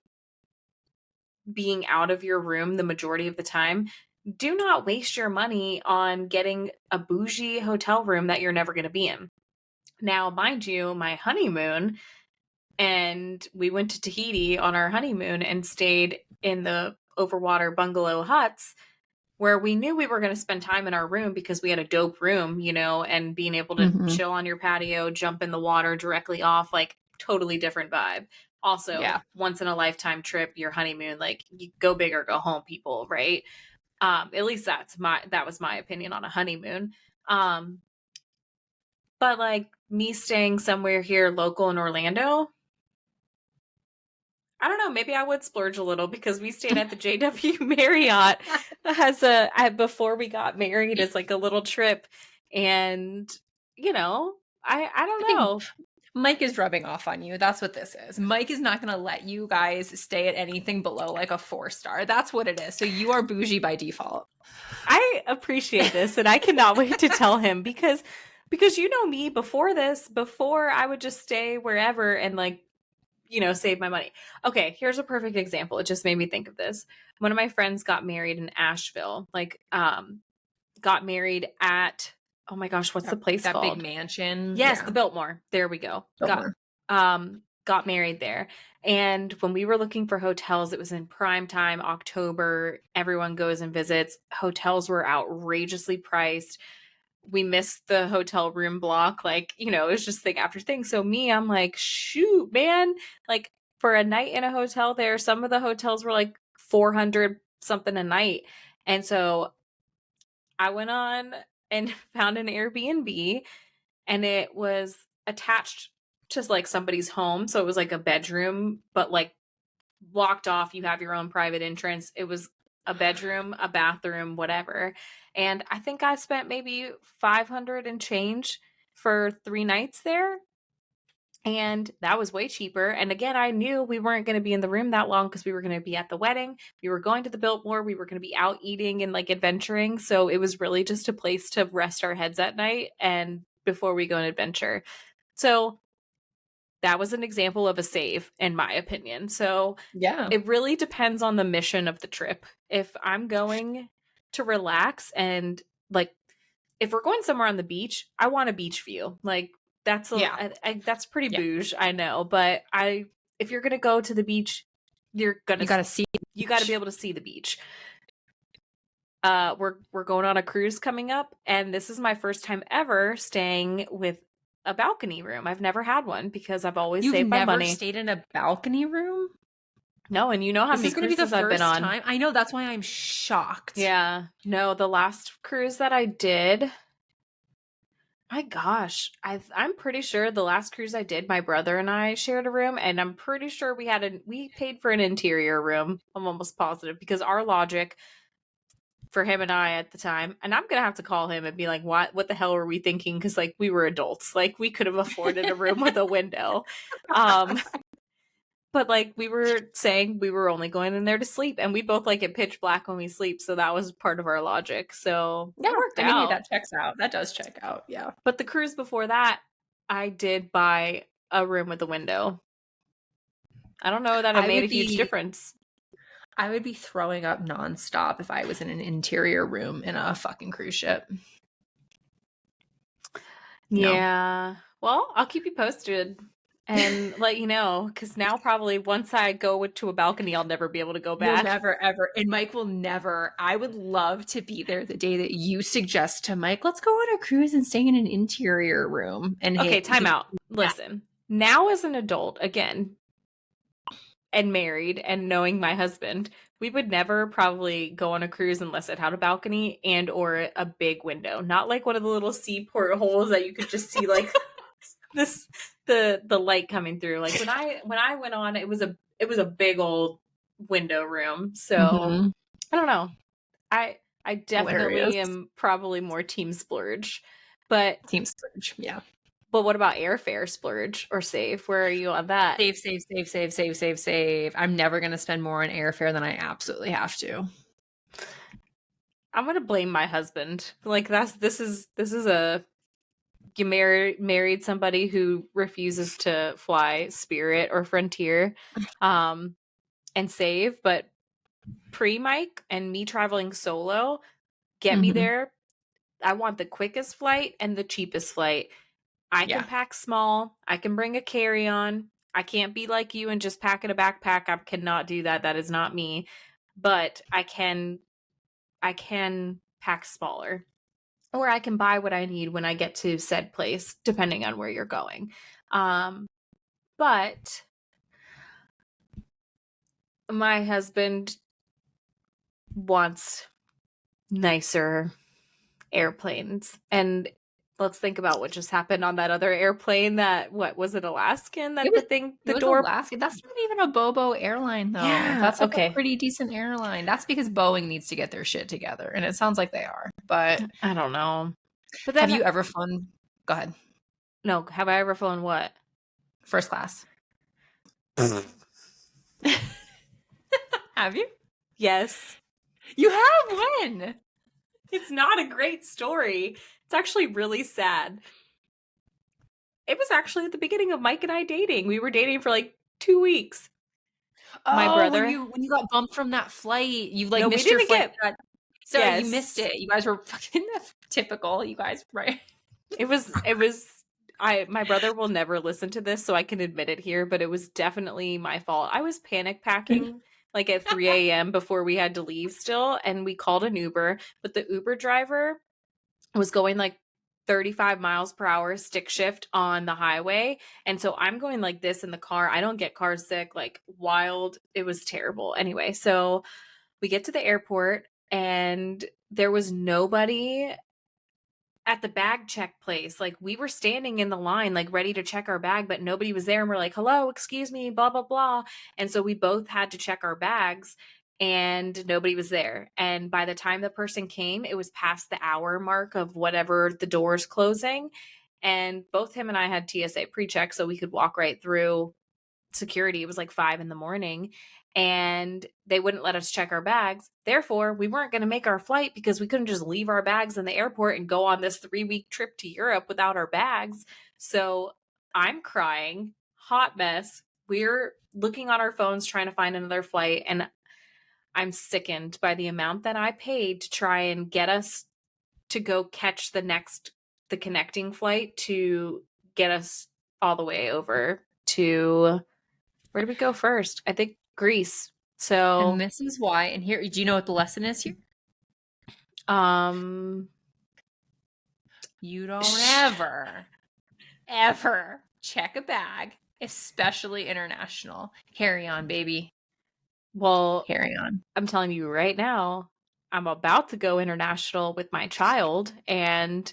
being out of your room the majority of the time, do not waste your money on getting a bougie hotel room that you're never going to be in. Now, mind you, my honeymoon, and we went to Tahiti on our honeymoon and stayed in the overwater bungalow huts where we knew we were going to spend time in our room because we had a dope room, and being able to Mm-hmm. chill on your patio, jump in the water directly off, like totally different vibe. Also, Yeah. once in a lifetime trip, your honeymoon, like you go big or go home, people, right? At least that was my opinion on a honeymoon. Um, but like me staying somewhere here local in Orlando, I don't know. Maybe I would splurge a little because we stayed at the JW Marriott as before we got married as like a little trip, and you know, I don't I think know. Mike is rubbing off on you. That's what this is. Mike is not going to let you guys stay at anything below like a 4-star. That's what it is. So you are bougie by default. I appreciate this, and I cannot wait to tell him because you know me before this. Before I would just stay wherever and like save my money. Okay, here's a perfect example. It just made me think of this. One of my friends got married in Asheville. Like, got married at, oh my gosh, what's the place That big called? mansion. Yes, the Yeah. Biltmore. There we go. Biltmore. Got married there. And when we were looking for hotels, it was in prime time, October. Everyone goes and visits. Hotels were outrageously priced. We missed the hotel room block. Like, it was just thing after thing. So I'm like, shoot, man. Like for a night in a hotel there, some of the hotels were like 400 something a night. And so I went on and found an Airbnb, and it was attached to like somebody's home. So it was like a bedroom, but like blocked off. You have your own private entrance. It was a bedroom, a bathroom, whatever. And I think I spent maybe 500 and change for 3 nights there. And that was way cheaper. And again, I knew we weren't going to be in the room that long because we were going to be at the wedding. We were going to the Biltmore. We were going to be out eating and like adventuring. So it was really just a place to rest our heads at night and before we go on adventure. So that was an example of a save, in my opinion. So Yeah. it really depends on the mission of the trip. If I'm going to relax and like if we're going somewhere on the beach, I want a beach view. Like Yeah. that's pretty Yeah. bouge, I know, but if you're gonna go to the beach, you're gonna You got to see. you got to be able to see the beach. We're going on a cruise coming up, and this is my first time ever staying with a balcony room. I've never had one because I've always You've saved my never money. stayed in a balcony room? No, and you know how This many is going to be the cruises I've been first on. time. I know. That's why I'm shocked. Yeah. No, the last cruise that I did, my gosh, I'm pretty sure the last cruise I did, my brother and I shared a room, and I'm pretty sure we paid for an interior room. I'm almost positive because our logic for him and I at the time, and I'm gonna have to call him and be like, what the hell were we thinking? Because like we were adults, like we could have afforded a room with a window. Um, but like we were saying we were only going in there to sleep, and we both like it pitch black when we sleep, so that was part of our logic. So Yeah. it worked I mean, hey, out. that checks out. That does check out. Yeah. But the cruise before that, I did buy a room with a window. I don't know that it I made a would huge be difference. I would be throwing up nonstop if I was in an interior room in a fucking cruise ship. No. Yeah. Well, I'll keep you posted and let you know because now probably once I go to a balcony, I'll never be able to go You'll back. never ever, and Mike will never. I would love to be there the day that you suggest to Mike, let's go on a cruise and stay in an interior room. And Okay, time he out. Listen, now as an adult, again, and married and knowing my husband, we would never probably go on a cruise unless it had a balcony and or a big window. Not like one of the little seaport holes that you could just see like this the light coming through. Like when I went on, it was a big old window room. So mm-hmm. I don't know. I Hilarious. definitely am probably more team splurge. But Team splurge. Yeah. what about airfare splurge or save? Where are you on that? Save, save, save, save, save, save, save. I'm never going to spend more on airfare than I absolutely have to. I'm gonna blame my husband. Like this is a you married somebody who refuses to fly Spirit or Frontier, um, and save, but pre Mike and me traveling solo, get me Mm-hmm. there. I want the quickest flight and the cheapest flight. I can Yeah. pack small. I can bring a carry on. I can't be like you and just pack in a backpack. I cannot do that. That is not me. But I can pack smaller. Or I can buy what I need when I get to said place, depending on where you're going. But my husband wants nicer airplanes. And let's think about what just happened on that other airplane. That what was it, Alaskan? It That was the it was door. Alaska. That's not even a Bobo airline though. Yeah. That's like a Okay. pretty decent airline. That's because Boeing needs to get their shit together, and it sounds like they are. But I don't know. But have then you ever flown? Go ahead. no, have I ever flown what? First class. Have you? Yes. You have when? It's not a great story. It's actually really sad. It was actually at the beginning of Mike and I dating. We were dating for like 2 weeks. My Oh, brother. when you got bumped from that flight, you like No, we missed your didn't flight. get. Sorry, you missed Yes. it. You guys were fucking typical. You guys, right? It was I my brother will never listen to this, so I can admit it here, but it was definitely my fault. I was panic packing like at 3 a.m. before we had to leave still, and we called an Uber, but the Uber driver was going like 35 miles per hour stick shift on the highway. And so I'm going like this in the car. I don't get car sick, like wild. It was terrible. Anyway, so we get to the airport and there was nobody at the bag check place. Like we were standing in the line, like ready to check our bag, but nobody was there. And we're like, hello, excuse me, blah, blah, blah. And so we both had to check our bags and nobody was there. And by the time the person came, it was past the hour mark of whatever the doors closing. And both him and I had TSA pre check so we could walk right through security. It was like 5 a.m. and they wouldn't let us check our bags. Therefore, we weren't going to make our flight because we couldn't just leave our bags in the airport and go on this 3 week trip to Europe without our bags. So I'm crying, hot mess. We're looking on our phones trying to find another flight. And I'm sickened by the amount that I paid to try and get us to go catch the connecting flight to get us all the way over to where did we go first? I think Greece. And So, this is why. And here, do you know what the lesson is here? um, You don't sh- ever check a bag, especially international. Carry on, baby. well, Carry on. I'm telling you right now, I'm about to go international with my child, and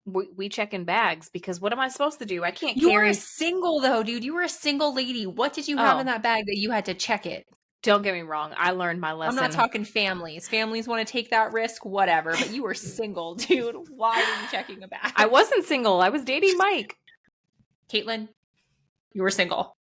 we check in bags because what am I supposed to do? I can't You were a carry. single though, dude. You were a single lady. What did you have in Oh, that bag that you had to check it? don't get me wrong. I learned my I'm not lesson. talking families. Families want to take that risk, whatever. But you were single, dude. Why were you checking a I bag? wasn't single. I was dating Mike. Caitlin, you were single.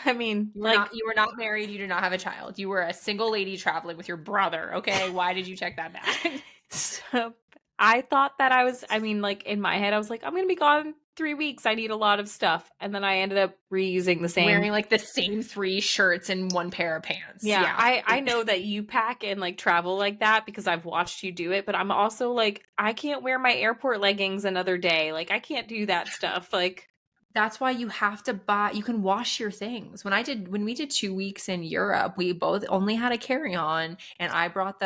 I mean, like, You were not married. You did not have a child. You were a single lady traveling with your brother. Okay. Why did you check that bag? so I thought that I mean, like in my head, I was like, I'm going to be gone 3 weeks. I need a lot of stuff. And then I ended up reusing the same. Wearing like the same three shirts and one pair of pants. Yeah, Yeah. I know that you pack and like travel like that because I've watched you do it, but I'm also like, I can't wear my airport leggings another day. Like, I can't do that stuff. Like, That's why you have to buy, you can wash your things. When we did 2 weeks in Europe, we both only had a carry-on and I brought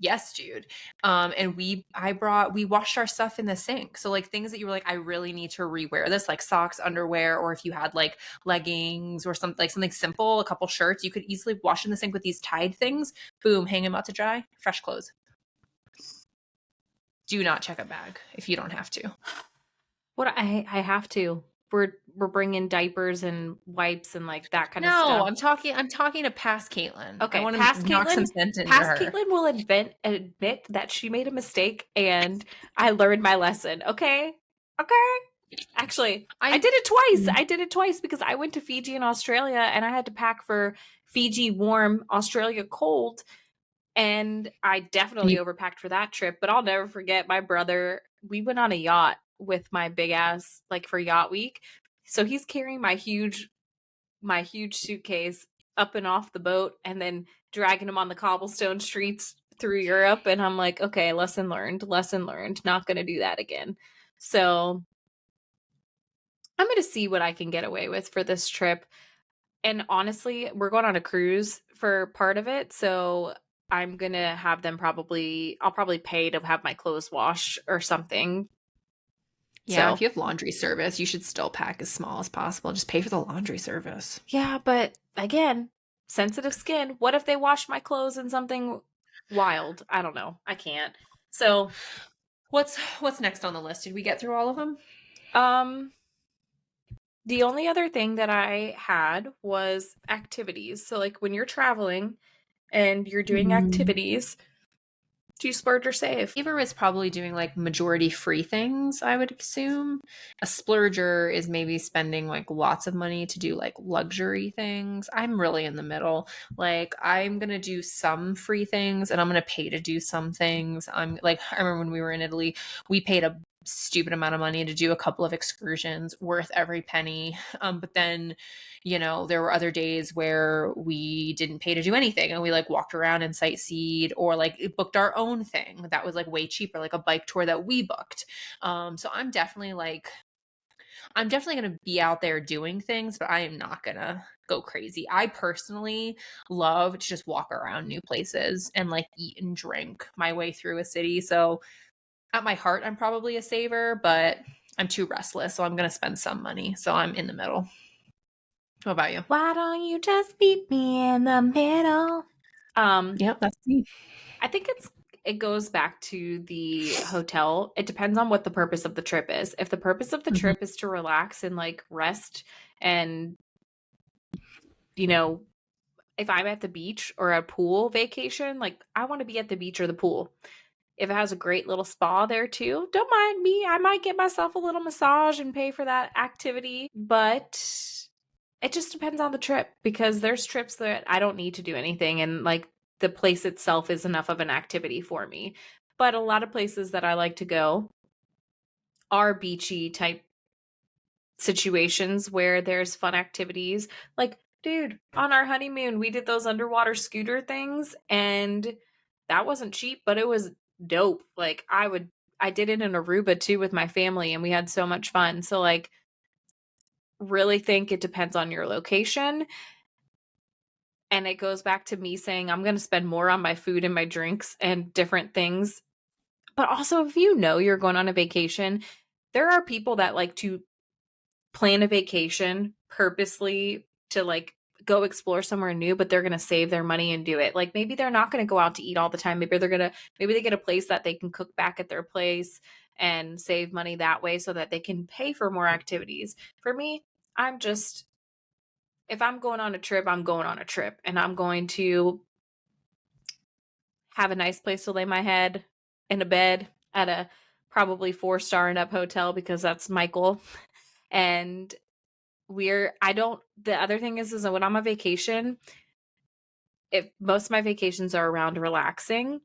yes, dude. And we washed our stuff in the sink. So like things that you were like, I really need to rewear this, like socks, underwear, or if you had like leggings or something like something simple, a couple shirts, you could easily wash in the sink with these Tide things. Boom, hang them out to dry, fresh clothes. Do not check a bag if you don't have to. what I have to. We're bringing diapers and wipes and like that kind of No, stuff. I'm talking to past Caitlin. I Okay, want to knock some sense into past her. Caitlin will admit that she made a mistake and I learned my lesson. Okay? Okay? Actually, I I did it twice. I did it twice because I went to Fiji and Australia and I had to pack for Fiji warm, Australia cold, and I can definitely you overpacked for that trip, but I'll never forget my brother. We went on a yacht with my big ass like for yacht week. So he's carrying my huge suitcase up and off the boat and then dragging him on the cobblestone streets through Europe. And I'm like, okay, lesson learned, not going to do that again. So I'm going to see what I can get away with for this trip. And honestly, we're going on a cruise for part of it. So I'm going to have them I'll probably pay to have my clothes washed or something. Yeah, if So you have laundry service, you should still pack as small as possible. Just pay for the laundry service. yeah, but again, sensitive skin. What if they wash my clothes in something wild? I don't know. I can't. So What's next on the list? Did we get through all of them? Um, the only other thing that I had was activities. So, like, when you're traveling and you're doing activities, do you splurge or save? Saver is probably doing like majority free things, I would assume. A splurger is maybe spending like lots of money to do like luxury things. I'm really in the middle. Like I'm going to do some free things and I'm going to pay to do some things. I'm like I remember when we were in Italy, we paid a stupid amount of money to do a couple of excursions worth every penny. But then there were other days where we didn't pay to do anything and we like walked around and sightseed or like booked our own thing that was like way cheaper, like a bike tour that we booked. So I'm definitely going to be out there doing things, but I am not going to go crazy. I personally love to just walk around new places and like eat and drink my way through a city. So at my heart, I'm probably a saver, but I'm too restless. So I'm going to spend some money. So I'm in the middle. What about you? Why don't you just meet me in the middle? Yep, that's me. I think it goes back to the hotel. It depends on what the purpose of the trip is. If the purpose of the Mhm. trip is to relax and like rest and you know, if I'm at the beach or a pool vacation, like I want to be at the beach or the pool. If it has a great little spa there too, don't mind me. I might get myself a little massage and pay for that activity, but it just depends on the trip because there's trips that I don't need to do anything and like the place itself is enough of an activity for me. But a lot of places that I like to go are beachy type situations where there's fun activities. Like, dude, on our honeymoon, we did those underwater scooter things and that wasn't cheap, but it was dope. Like, I did it in Aruba too with my family and we had so much fun. So, like, really think it depends on your location. And it goes back to me saying, I'm going to spend more on my food and my drinks and different things. But also, if you know you're going on a vacation, there are people that like to plan a vacation purposely to like go explore somewhere new, but they're going to save their money and do it. Like maybe they're not going to go out to eat all the time. Maybe they get a place that they can cook back at their place and save money that way so that they can pay for more activities. For me, I'm just, if I'm going on a trip, I'm going on a trip and I'm going to have a nice place to lay my head in a bed at a probably 4-star and up hotel because that's Michael. And the other thing is that when I'm on vacation, if most of my vacations are around relaxing,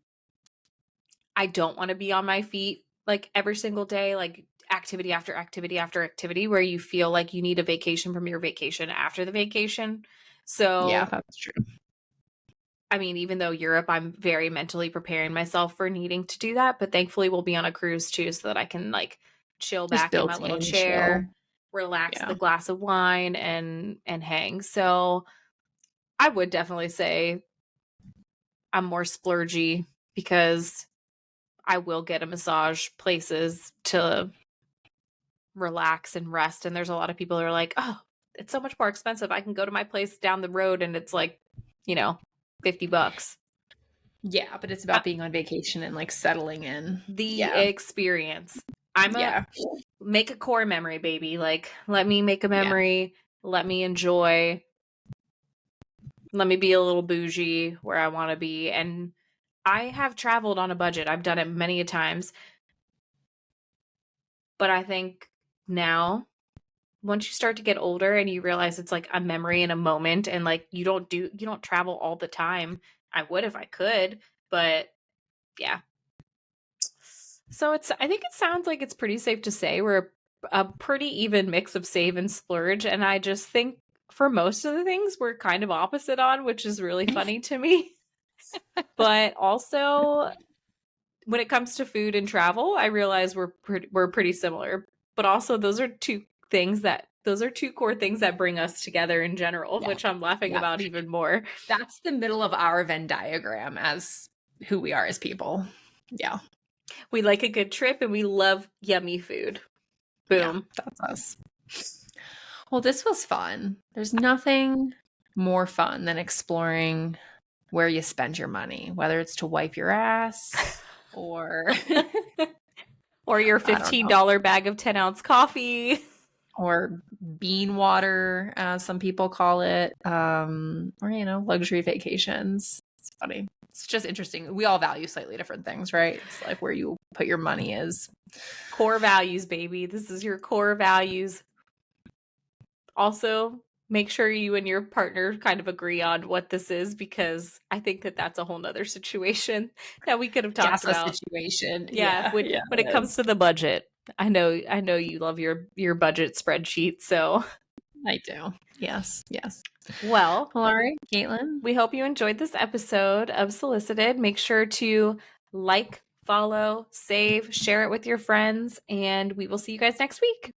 I don't want to be on my feet like every single day, like activity after activity after activity, where you feel like you need a vacation from your vacation after the vacation. Yeah, So, that's true. I mean, even though Europe, I'm very mentally preparing myself for needing to do that, but thankfully we'll be on a cruise too so that I can like chill Just back in my built little in chill. chair, relax with Yeah. a glass of wine and hang. So, I would definitely say I'm more splurgy because I will get a massage places to relax and rest. And there's a lot of people who are like, oh, it's so much more expensive. I can go to my place down the road and it's like, you know, $50. Yeah, but it's Uh, about being on vacation and like settling in. the Yeah. experience. I'm a Yeah. make a core memory, baby. Like, let me make a Yeah. memory. Let me enjoy. Let me be a little bougie where I want to be. And I have traveled on a budget. I've done it many a times. But I think now, once you start to get older and you realize it's like a memory and a moment and like you don't travel all the time. I would if I could, but yeah. So I think it sounds like it's pretty safe to say we're a pretty even mix of save and splurge. And I just think for most of the things we're kind of opposite on, which is really funny to me. But also when it comes to food and travel, I realize we're pretty similar. But also those are two core things that bring us together in general, Yeah. which I'm laughing Yeah. about even more. That's the middle of our Venn diagram as who we are as people. Yeah. We like a good trip and we love yummy food. Yeah. Boom. That's us. Well, this was fun. There's nothing more fun than exploring where you spend your money, whether it's to wipe your ass or Or your I don't know. $15 bag of 10-ounce coffee. Or bean water, as some people call it, or, luxury vacations. It's funny. It's just interesting. We all value slightly different things, right? It's like where you put your money is. Core values, baby. This is your core values. Also, make sure you and your partner kind of agree on what this is, because I think that that's a whole nother situation that we could have talked That's a about. situation. Yeah, Yeah, yeah, when it it comes is. to the budget. I know you love your budget spreadsheet, so I do. Yes, yes. well, Well, all right, Caitlin. we hope you enjoyed this episode of Solicited. Make sure to like, follow, save, share it with your friends, and we will see you guys next week.